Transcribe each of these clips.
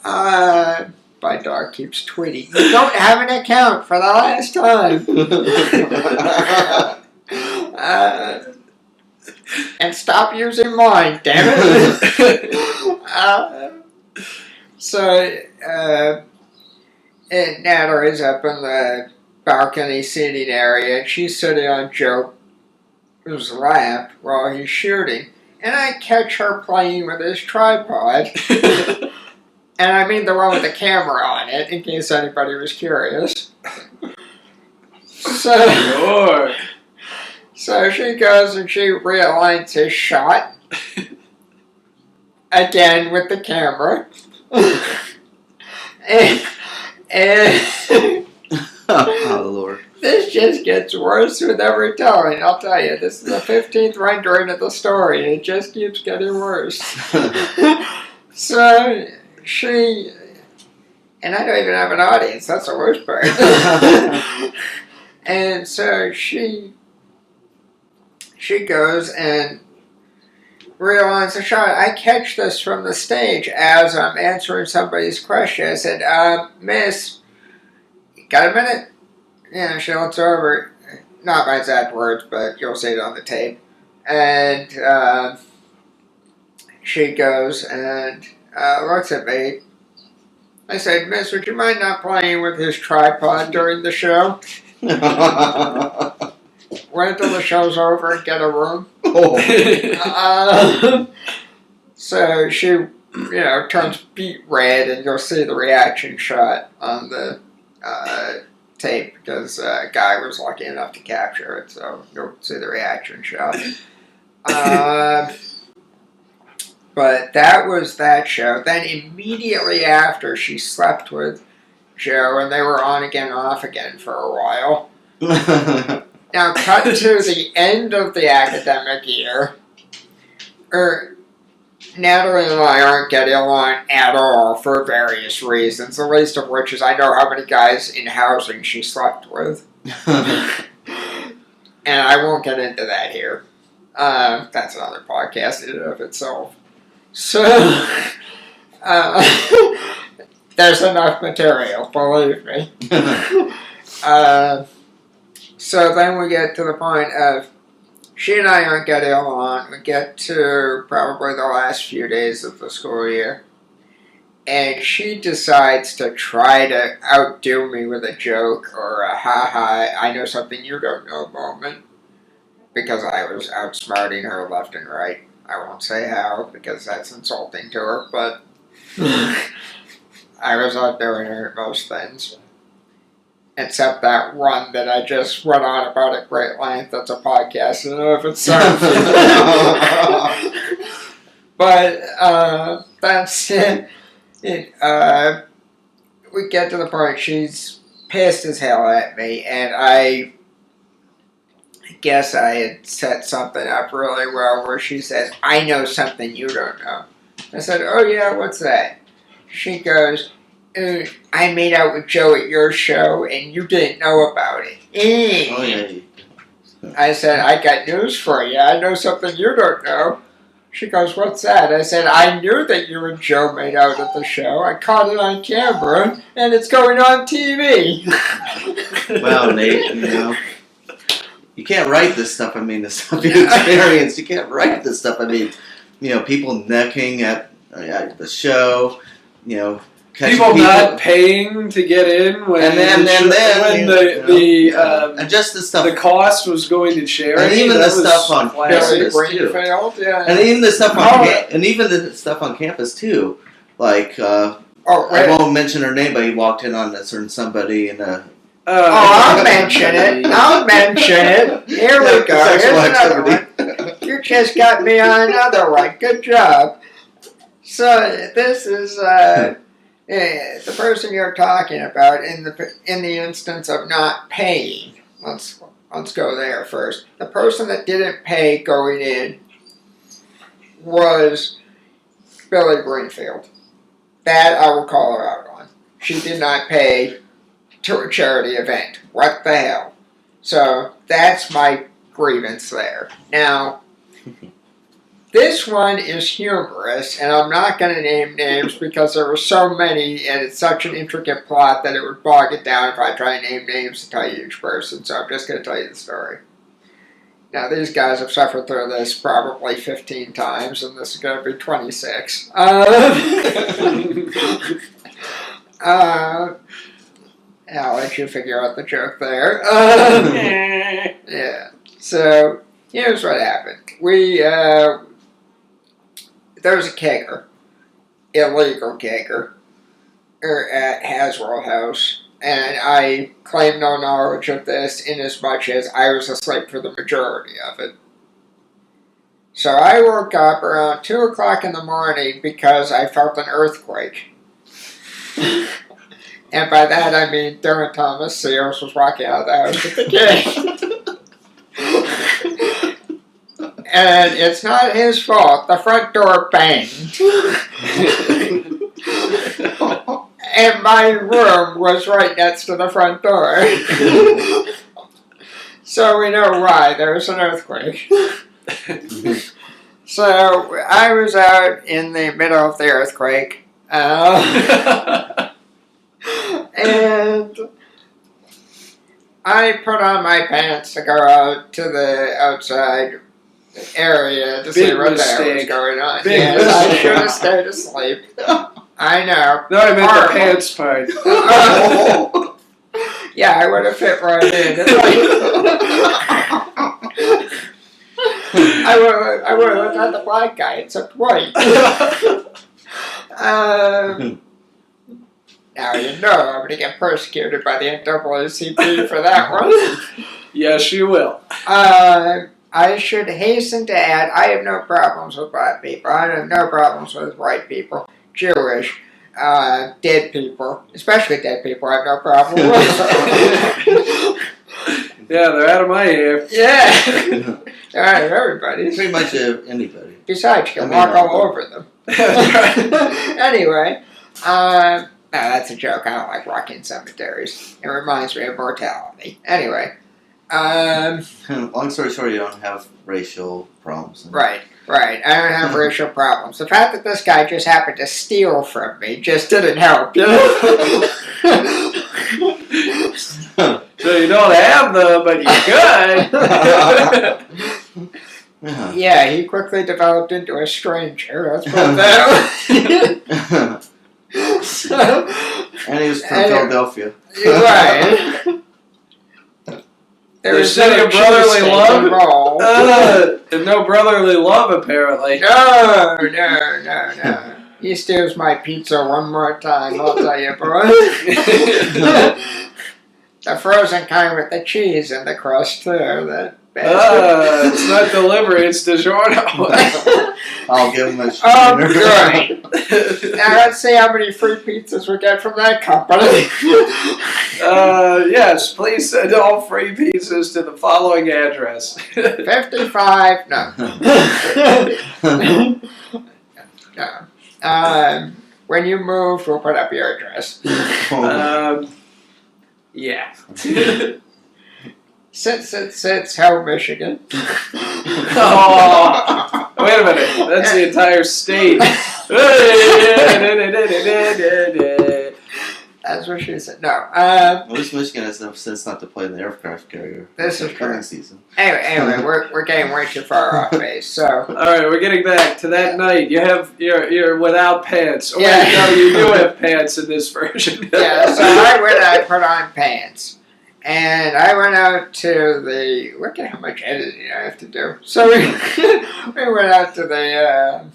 My dog keeps tweeting. You don't have an account for the last time. And stop using mine, damn it. And Natalie's up in the balcony seating area, and she's sitting on Joe's lap while he's shooting. And I catch her playing with his tripod. And I mean the one with the camera on it, in case anybody was curious. So she goes and she realigns his shot. Again with the camera. and oh, Lord. This just gets worse with every telling, I'll tell you. This is the 15th rendering of the story, and it just keeps getting worse. So she, and I don't even have an audience, that's the worst part. And so she goes and realigns the shot. I catch this from the stage as I'm answering somebody's question. I said, Miss, got a minute? Yeah, she looks over, not my exact words, but you'll see it on the tape. And she goes and looks at me. I said, Miss, would you mind not playing with his tripod during the show? Wait until the show's over and get a room. So she, turns beet red, and you'll see the reaction shot on the tape because a guy was lucky enough to capture it, so you'll see the reaction shot. But that was that show. Then immediately after, she slept with Joe, and they were on again, off again for a while. Now, cut to the end of the academic year. Natalie and I aren't getting along at all for various reasons, the least of which is I know how many guys in housing she slept with. And I won't get into that here. That's another podcast in and of itself. So, there's enough material, believe me. So then we get to the point of she and I aren't getting along. We get to probably the last few days of the school year. And she decides to try to outdo me with a joke or a ha-ha, I know something you don't know moment. Because I was outsmarting her left and right. I won't say how, because that's insulting to her, but I was outdoing her at most things. Except that one that I just went on about at great length. That's a podcast in and of itself. But that's it. We get to the point she's pissed as hell at me, and I guess I had set something up really well where she says, I know something you don't know. I said, oh yeah, what's that? She goes, I made out with Joe at your show and you didn't know about it. Oh, yeah. I said, I got news for you. I know something you don't know. She goes, what's that? I said, I knew that you and Joe made out at the show. I caught it on camera and it's going on TV. Well, Nate, you can't write this stuff. I mean, the stuff you experienced, you can't write this stuff. I mean, people necking at the show, people not paying to get in when and just the stuff, the cost was going to charity, and even the stuff on campus too. And even the stuff on campus too. Like I won't mention her name, but he walked in on a certain somebody in a. I'll mention it. Here we go. Here's another one. You just got me on another one. Good job. So this is the person you're talking about in the instance of not paying. Let's go there first. The person that didn't pay going in was Billy Greenfield. That I will call her out on. She did not pay to a charity event. What the hell? So that's my grievance there. Now, This one is humorous, and I'm not going to name names because there were so many, and it's such an intricate plot that it would bog it down if I try and name names to tell you each person, so I'm just going to tell you the story. Now, these guys have suffered through this probably 15 times, and this is going to be 26. I'll let you figure out the joke there. Yeah. So, here's what happened. There was a kegger, illegal kegger, at Haswell House. And I claim no knowledge of this inasmuch as I was asleep for the majority of it. So I woke up around 2 o'clock in the morning because I felt an earthquake. And by that I mean Dermot Thomas Sears was walking out of the house with the kid. And it's not his fault. The front door banged. And my room was right next to the front door. So we know why. There was an earthquake. So I was out in the middle of the earthquake. And I put on my pants to go out to the outside area to see what the hell was going on. Yes, I should have stayed asleep. I know. No, I meant the pants part. Yeah, I would have fit right in. I would have looked at the black guy, except white. Now you know I'm going to get persecuted by the NAACP for that one. Yes, you will. I should hasten to add, I have no problems with black people. I have no problems with white people. Jewish, dead people, especially dead people, I have no problem with. Yeah, they're out of my ear. Yeah, they're out of everybody's. Pretty much anybody. Besides, you can walk all over them. Anyway, no, that's a joke. I don't like walking cemeteries. It reminds me of mortality. Anyway, long story short, you don't have racial problems. Right. I don't have racial problems. The fact that this guy just happened to steal from me just didn't help, you know? So you don't have them, but you could. Yeah, he quickly developed into a stranger. Let's put that. And he was from Philadelphia. Right. The city of brotherly love? And no brotherly love, apparently. No. He steals my pizza one more time, I'll tell you, boy. The frozen kind with the cheese and the crust, too. It's not delivery, it's DiGiorno. I'll give him a Oh, good. Now let's see how many free pizzas we get from that company. Yes, please send all free pizzas to the following address. 55, no. No. When you move, we'll put up your address. Yeah. Sits, Hell, Michigan. Oh, wait a minute. That's the entire state. That's what she said. No. At least Michigan has enough sense not to play in the aircraft carrier. This is coming true. Season. Anyway, we're getting way too far off base. So. All right, we're getting back to that night. You're without pants. Or yeah. No, you do have pants in this version. Yeah. So I put on pants. And I went out to the, look at how much editing I have to do. So we went out to the,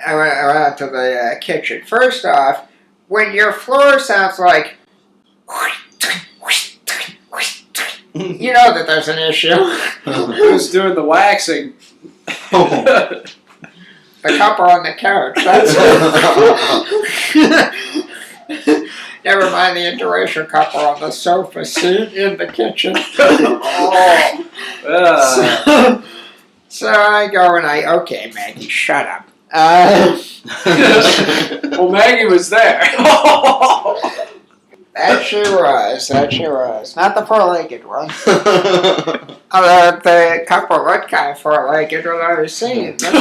I went out to the kitchen. First off, when your floor sounds like, you know that there's an issue. Who's doing the waxing? The couple on the couch. That's Never mind the interracial couple on the sofa seat in the kitchen. So I go and okay, Maggie, shut up. Well, Maggie was there. That she was. Not the four-legged one. Although the couple looked kind of four-legged when I was seeing them.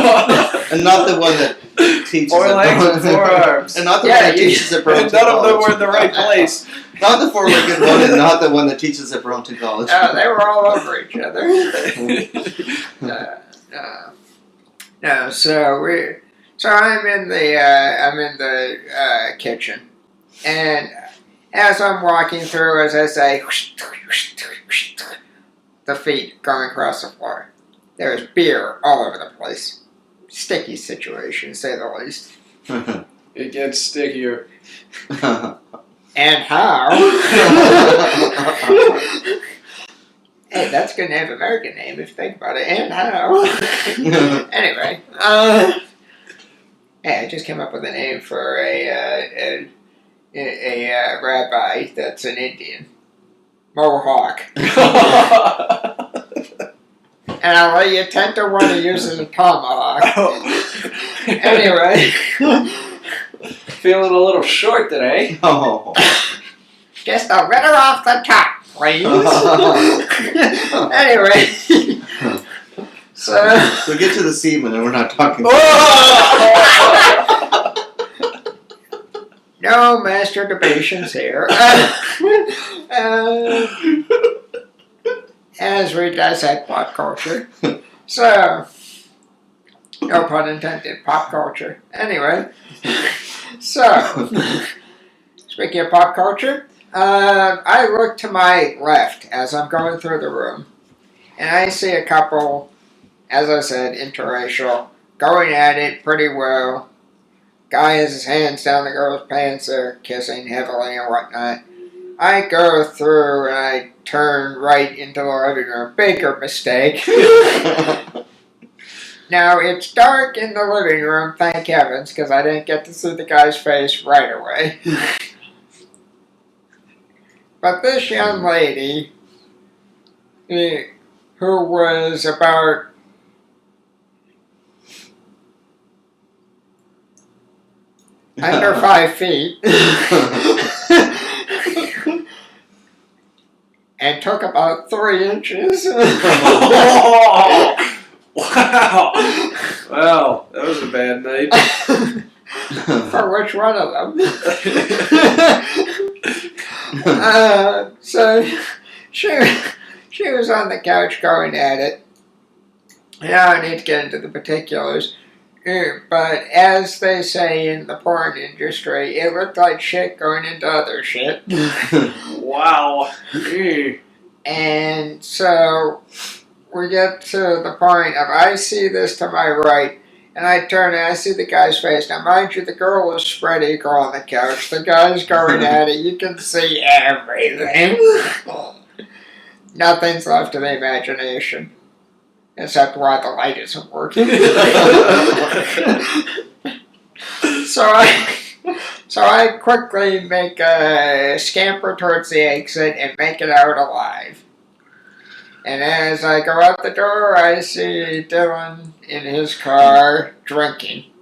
And not the one that teaches 4 legs and 4 arms. And not the one that teaches at Burlington None of them College. were in the right place. Not the four-legged one, and not the one that teaches at Burlington College. No, they were all over each other. No, so I'm in the kitchen, and as I'm walking through, as I say, the feet going across the floor. There's beer all over the place. Sticky situation, to say the least. It gets stickier. And how? Hey, that's a good Native American name if you think about it. And how? Anyway, hey, I just came up with a name for a rabbi that's an Indian. Mohawk. And I'll let you 10 to 1 he uses a tomahawk. Anyway. Feeling a little short today. Oh. Just a ritter off the top, please. Anyway. So get to the semen and we're not talking. No masturbations here. As we dissect pop culture. So, no pun intended, pop culture. Anyway, so, speaking of pop culture, I look to my left as I'm going through the room, and I see a couple, as I said, interracial, going at it pretty well. Guy has his hands down the girl's pants, they're kissing heavily and whatnot. I go through and I turn right into the living room. Bigger mistake. Now, it's dark in the living room, thank heavens, because I didn't get to see the guy's face right away. But this young lady, who was about under 5 feet, and took about 3 inches. Wow! Wow, that was a bad night. For which one of them? So she was on the couch going at it. Now I need to get into the particulars. But as they say in the porn industry, it looked like shit going into other shit. Wow. And so we get to the point of I see this to my right, and I turn and I see the guy's face. Now, mind you, the girl is spread eagle on the couch. The guy's going at it. You can see everything. Nothing's left to the imagination. Except why the light isn't working. So I quickly make a scamper towards the exit and make it out alive. And as I go out the door, I see Dylan in his car drinking.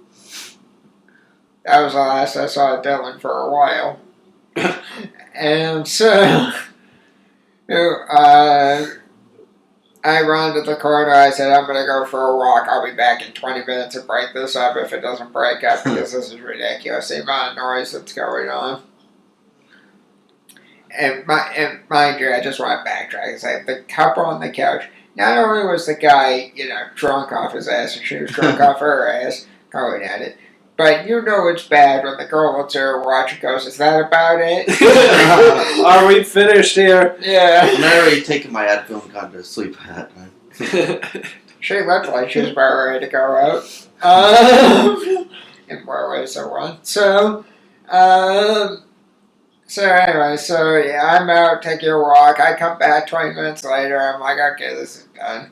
That was the last I saw Dylan for a while. And so I run to the corner. I said, I'm going to go for a walk. I'll be back in 20 minutes and break this up if it doesn't break up, because this is ridiculous. The amount of noise that's going on. And mind you, I just want to backtrack and say, the couple on the couch, not only was the guy, drunk off his ass, and she was drunk off her ass, going at it, but you know it's bad when the girl looks at her watch and goes, is that about it? Are we finished here? Yeah. I'm already taking my Advil and gone to sleep at night. She looked like she was about ready to go out. In more ways than one. So anyway, I'm out taking a walk. I come back 20 minutes later. I'm like, okay, this is done.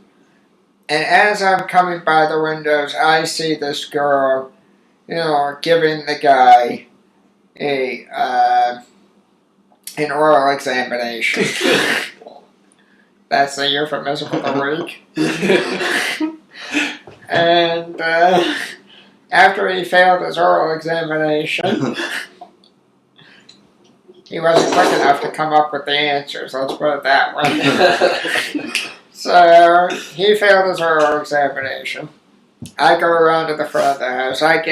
And as I'm coming by the windows, I see this girl, giving the guy an oral examination. That's the euphemism of the week. And after he failed his oral examination, he wasn't quick enough to come up with the answers, let's put it that way. So, he failed his oral examination. I go around to the front of the house, I get